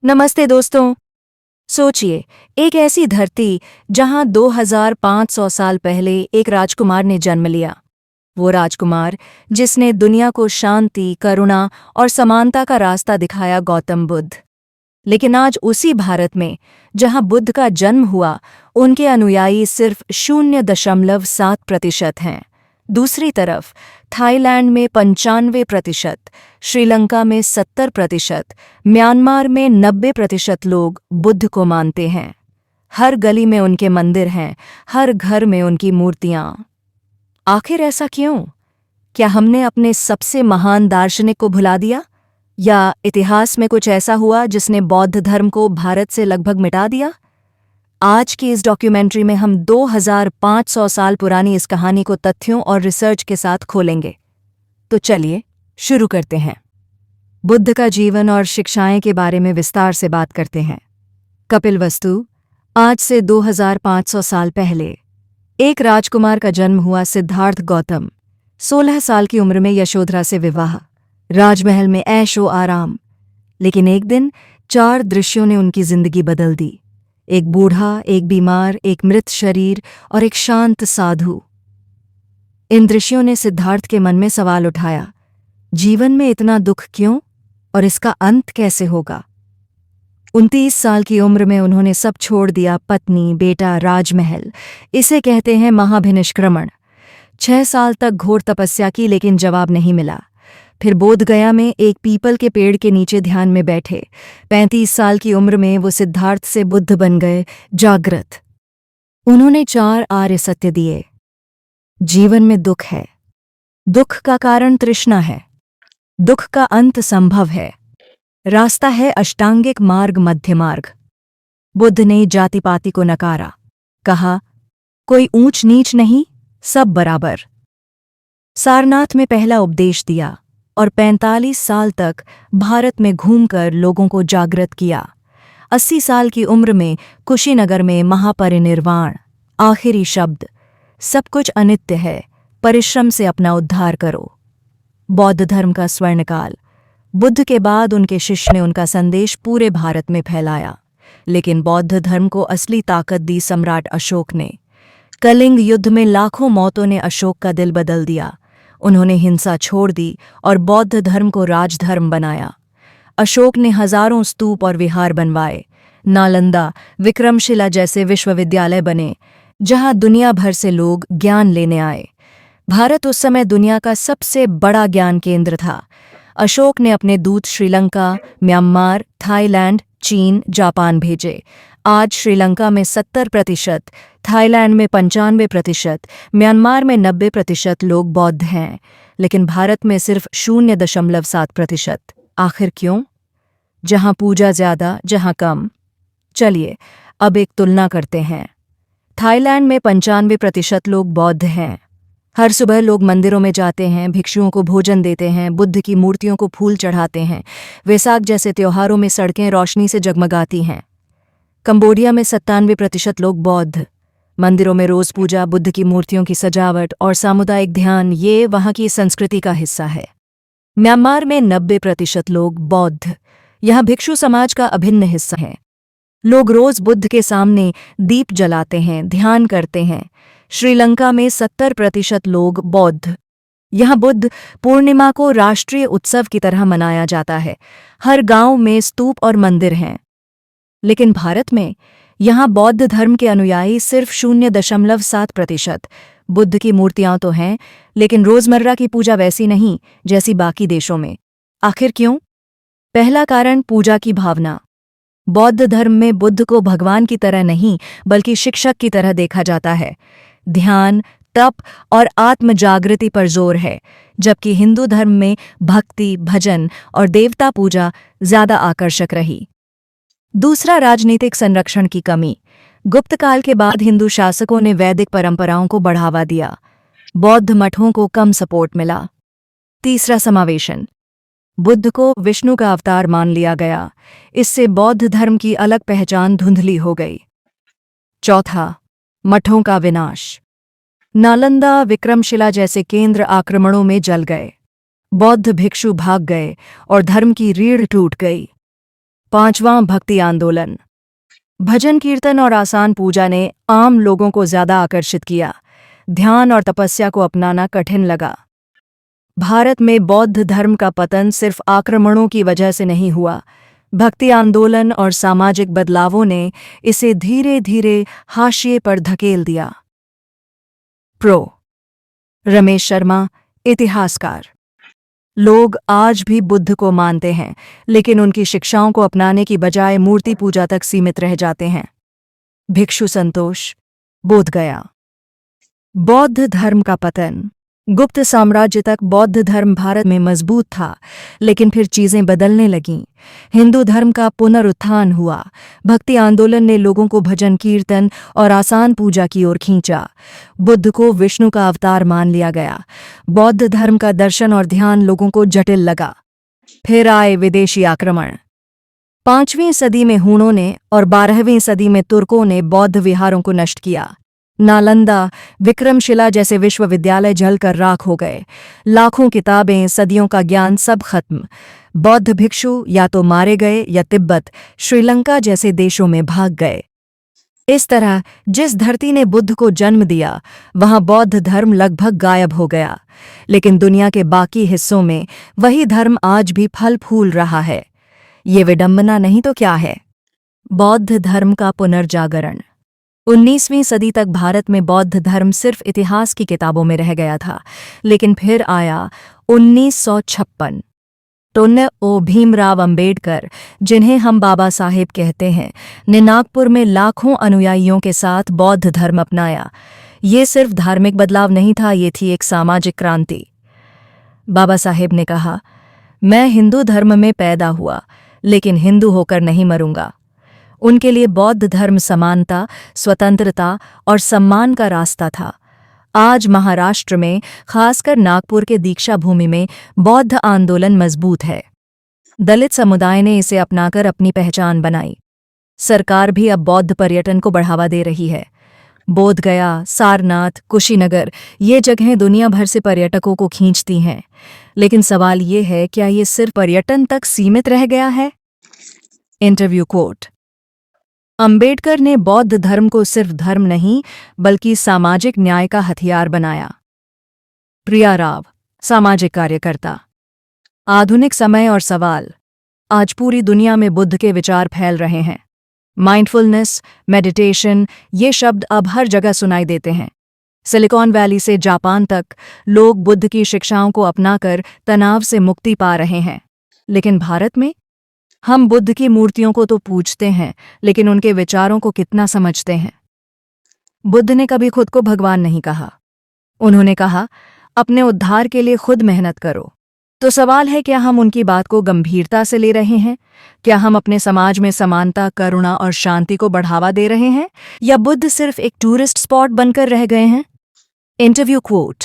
नमस्ते दोस्तों। सोचिए, एक ऐसी धरती जहां 2500 साल पहले एक राजकुमार ने जन्म लिया। वो राजकुमार जिसने दुनिया को शांति, करुणा और समानता का रास्ता दिखाया, गौतम बुद्ध। लेकिन आज उसी भारत में जहां बुद्ध का जन्म हुआ, उनके अनुयायी सिर्फ 0.7% हैं। दूसरी तरफ थाईलैंड में 95%, श्रीलंका में 70%, म्यांमार में 90% लोग बुद्ध को मानते हैं। हर गली में उनके मंदिर हैं, हर घर में उनकी मूर्तियां। आखिर ऐसा क्यों? क्या हमने अपने सबसे महान दार्शनिक को भुला दिया, या इतिहास में कुछ ऐसा हुआ जिसने बौद्ध धर्म को भारत से लगभग मिटा दिया? आज की इस डॉक्यूमेंट्री में हम 2500 साल पुरानी इस कहानी को तथ्यों और रिसर्च के साथ खोलेंगे। तो चलिए शुरू करते हैं। बुद्ध का जीवन और शिक्षाएं के बारे में विस्तार से बात करते हैं। कपिलवस्तु, आज से 2500 साल पहले एक राजकुमार का जन्म हुआ, सिद्धार्थ गौतम। 16 साल की उम्र में यशोधरा से विवाह, राजमहल में ऐशो आराम। लेकिन एक दिन 4 दृश्यों ने उनकी जिंदगी बदल दी। एक बूढ़ा, एक बीमार, एक मृत शरीर और एक शांत साधु। इन दृश्यों ने सिद्धार्थ के मन में सवाल उठाया, जीवन में इतना दुख क्यों और इसका अंत कैसे होगा? 29 साल की उम्र में उन्होंने सब छोड़ दिया, पत्नी, बेटा, राजमहल। इसे कहते हैं महाभिनिष्क्रमण। 6 साल तक घोर तपस्या की, लेकिन जवाब नहीं मिला। फिर बोधगया में एक पीपल के पेड़ के नीचे ध्यान में बैठे। 35 साल की उम्र में वो सिद्धार्थ से बुद्ध बन गए, जागृत। उन्होंने 4 आर्य सत्य दिए। जीवन में दुख है, दुख का कारण तृष्णा है, दुख का अंत संभव है, रास्ता है अष्टांगिक मार्ग, मध्य मार्ग। बुद्ध ने जाति पाति को नकारा, कहा कोई ऊंच नीच नहीं, सब बराबर। सारनाथ में पहला उपदेश दिया और 45 साल तक भारत में घूमकर लोगों को जागृत किया। 80 साल की उम्र में कुशीनगर में महापरिनिर्वाण। आखिरी शब्द, सब कुछ अनित्य है, परिश्रम से अपना उद्धार करो। बौद्ध धर्म का स्वर्णकाल। बुद्ध के बाद उनके शिष्य ने उनका संदेश पूरे भारत में फैलाया। लेकिन बौद्ध धर्म को असली ताकत दी सम्राट अशोक ने। कलिंग युद्ध में लाखों मौतों ने अशोक का दिल बदल दिया। उन्होंने हिंसा छोड़ दी और बौद्ध धर्म को राजधर्म बनाया। अशोक ने हजारों स्तूप और विहार बनवाए। नालंदा, विक्रमशिला जैसे विश्वविद्यालय बने, जहां दुनिया भर से लोग ज्ञान लेने आए। भारत उस समय दुनिया का सबसे बड़ा ज्ञान केंद्र था। अशोक ने अपने दूत श्रीलंका, म्यांमार, थाईलैंड, चीन, जापान भेजे। आज श्रीलंका में 70%, थाईलैंड में 95%, म्यांमार में 90% लोग बौद्ध हैं, लेकिन भारत में सिर्फ 0.7%। आखिर क्यों? जहां पूजा ज्यादा, जहां कम। चलिए अब एक तुलना करते हैं। थाईलैंड में 95% लोग बौद्ध हैं। हर सुबह लोग मंदिरों में जाते हैं, भिक्षुओं को भोजन देते हैं, बुद्ध की मूर्तियों को फूल चढ़ाते हैं। वैसाख जैसे त्योहारों में सड़कें रोशनी से जगमगाती हैं। कंबोडिया में 97% लोग बौद्ध। मंदिरों में रोज पूजा, बुद्ध की मूर्तियों की सजावट और सामुदायिक ध्यान, ये वहाँ की संस्कृति का हिस्सा है। म्यांमार में 90% लोग बौद्ध। यहाँ भिक्षु समाज का अभिन्न हिस्सा है। लोग रोज बुद्ध के सामने दीप जलाते हैं, ध्यान करते हैं। श्रीलंका में 70% लोग बौद्ध। यहाँ बुद्ध पूर्णिमा को राष्ट्रीय उत्सव की तरह मनाया जाता है। हर गांव में स्तूप और मंदिर हैं। लेकिन भारत में यहाँ बौद्ध धर्म के अनुयायी सिर्फ 0.7%। बुद्ध की मूर्तियां तो हैं, लेकिन रोजमर्रा की पूजा वैसी नहीं जैसी बाकी देशों में। आखिर क्यों? पहला कारण, पूजा की भावना। बौद्ध धर्म में बुद्ध को भगवान की तरह नहीं, बल्कि शिक्षक की तरह देखा जाता है। ध्यान, तप और आत्म जागृति पर जोर है, जबकि हिंदू धर्म में भक्ति, भजन और देवता पूजा ज्यादा आकर्षक रही। दूसरा, राजनीतिक संरक्षण की कमी। गुप्त काल के बाद हिंदू शासकों ने वैदिक परंपराओं को बढ़ावा दिया। बौद्ध मठों को कम सपोर्ट मिला। तीसरा, समावेशन। बुद्ध को विष्णु का अवतार मान लिया गया। इससे बौद्ध धर्म की अलग पहचान धुंधली हो गई। चौथा, मठों का विनाश। नालंदा, विक्रमशिला जैसे केंद्र आक्रमणों में जल गए। बौद्ध भिक्षु भाग गए और धर्म की रीढ़ टूट गई। पांचवां भक्ति आंदोलन। भजन कीर्तन और आसान पूजा ने आम लोगों को ज्यादा आकर्षित किया। ध्यान और तपस्या को अपनाना कठिन लगा। भारत में बौद्ध धर्म का पतन सिर्फ आक्रमणों की वजह से नहीं हुआ। भक्ति आंदोलन और सामाजिक बदलावों ने इसे धीरे धीरे हाशिए पर धकेल दिया। प्रो रमेश शर्मा, इतिहासकार। लोग आज भी बुद्ध को मानते हैं, लेकिन उनकी शिक्षाओं को अपनाने की बजाय मूर्ति पूजा तक सीमित रह जाते हैं। भिक्षु संतोष, बोधगया। बौद्ध धर्म का पतन। गुप्त साम्राज्य तक बौद्ध धर्म भारत में मजबूत था, लेकिन फिर चीजें बदलने लगीं। हिंदू धर्म का पुनरुत्थान हुआ। भक्ति आंदोलन ने लोगों को भजन कीर्तन और आसान पूजा की ओर खींचा। बुद्ध को विष्णु का अवतार मान लिया गया। बौद्ध धर्म का दर्शन और ध्यान लोगों को जटिल लगा। फिर आए विदेशी आक्रमण। 5वीं सदी में हूणों ने और 12वीं सदी में तुर्कों ने बौद्ध विहारों को नष्ट किया। नालंदा, विक्रमशिला जैसे विश्वविद्यालय जलकर राख हो गए। लाखों किताबें, सदियों का ज्ञान सब खत्म। बौद्ध भिक्षु या तो मारे गए या तिब्बत, श्रीलंका जैसे देशों में भाग गए। इस तरह जिस धरती ने बुद्ध को जन्म दिया, वहां बौद्ध धर्म लगभग गायब हो गया। लेकिन दुनिया के बाकी हिस्सों में वही धर्म आज भी फल फूल रहा है। ये विडंबना नहीं तो क्या है? बौद्ध धर्म का पुनर्जागरण। 19वीं सदी तक भारत में बौद्ध धर्म सिर्फ इतिहास की किताबों में रह गया था, लेकिन फिर आया 1956। टोन्ने ओ भीमराव अंबेडकर, जिन्हें हम बाबा साहेब कहते हैं, ने नागपुर में लाखों अनुयायियों के साथ बौद्ध धर्म अपनाया। ये सिर्फ धार्मिक बदलाव नहीं था, ये थी एक सामाजिक क्रांति। बाबा साहेब ने कहा, मैं हिंदू धर्म में पैदा हुआ, लेकिन हिंदू होकर नहीं मरूंगा। उनके लिए बौद्ध धर्म समानता, स्वतंत्रता और सम्मान का रास्ता था। आज महाराष्ट्र में, खासकर नागपुर के दीक्षा भूमि में, बौद्ध आंदोलन मजबूत है। दलित समुदाय ने इसे अपनाकर अपनी पहचान बनाई। सरकार भी अब बौद्ध पर्यटन को बढ़ावा दे रही है। बोधगया, सारनाथ, कुशीनगर, ये जगहें दुनिया भर से पर्यटकों को खींचती हैं। लेकिन सवाल ये है, क्या ये सिर्फ पर्यटन तक सीमित रह गया है? Interview coat. अंबेडकर ने बौद्ध धर्म को सिर्फ धर्म नहीं, बल्कि सामाजिक न्याय का हथियार बनाया। प्रिया राव, सामाजिक कार्यकर्ता। आधुनिक समय और सवाल। आज पूरी दुनिया में बुद्ध के विचार फैल रहे हैं। माइंडफुलनेस, मेडिटेशन, ये शब्द अब हर जगह सुनाई देते हैं। सिलिकॉन वैली से जापान तक लोग बुद्ध की शिक्षाओं को अपनाकर तनाव से मुक्ति पा रहे हैं। लेकिन भारत में हम बुद्ध की मूर्तियों को तो पूजते हैं, लेकिन उनके विचारों को कितना समझते हैं? बुद्ध ने कभी खुद को भगवान नहीं कहा। उन्होंने कहा, अपने उद्धार के लिए खुद मेहनत करो। तो सवाल है, क्या हम उनकी बात को गंभीरता से ले रहे हैं? क्या हम अपने समाज में समानता, करुणा और शांति को बढ़ावा दे रहे हैं, या बुद्ध सिर्फ एक टूरिस्ट स्पॉट बनकर रह गए हैं? Interview coat.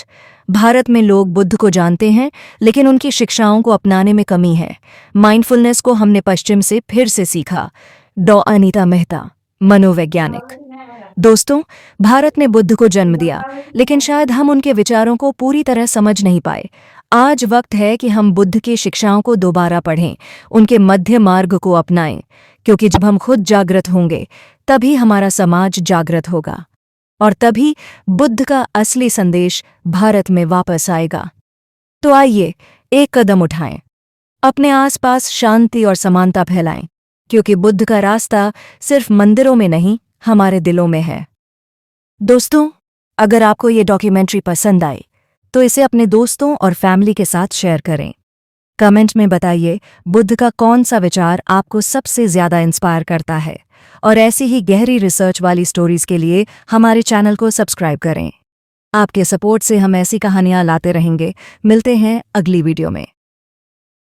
भारत में लोग बुद्ध को जानते हैं, लेकिन उनकी शिक्षाओं को अपनाने में कमी है। माइंडफुलनेस को हमने पश्चिम से फिर से सीखा। डॉ अनीता मेहता, मनोवैज्ञानिक। दोस्तों, भारत ने बुद्ध को जन्म दिया, लेकिन शायद हम उनके विचारों को पूरी तरह समझ नहीं पाए। आज वक्त है कि हम बुद्ध की शिक्षाओं को दोबारा पढ़ें, उनके मध्य मार्ग को अपनाएं, क्योंकि जब हम खुद जागृत होंगे, तभी हमारा समाज जागृत होगा, और तभी बुद्ध का असली संदेश भारत में वापस आएगा। तो आइए एक कदम उठाएं, अपने आसपास शांति और समानता फैलाएं, क्योंकि बुद्ध का रास्ता सिर्फ मंदिरों में नहीं, हमारे दिलों में है। दोस्तों, अगर आपको ये डॉक्यूमेंट्री पसंद आई, तो इसे अपने दोस्तों और फैमिली के साथ शेयर करें। कमेंट में बताइए, बुद्ध का कौन सा विचार आपको सबसे ज्यादा इंस्पायर करता है, और ऐसी ही गहरी रिसर्च वाली स्टोरीज के लिए हमारे चैनल को सब्सक्राइब करें। आपके सपोर्ट से हम ऐसी कहानियां लाते रहेंगे। मिलते हैं अगली वीडियो में।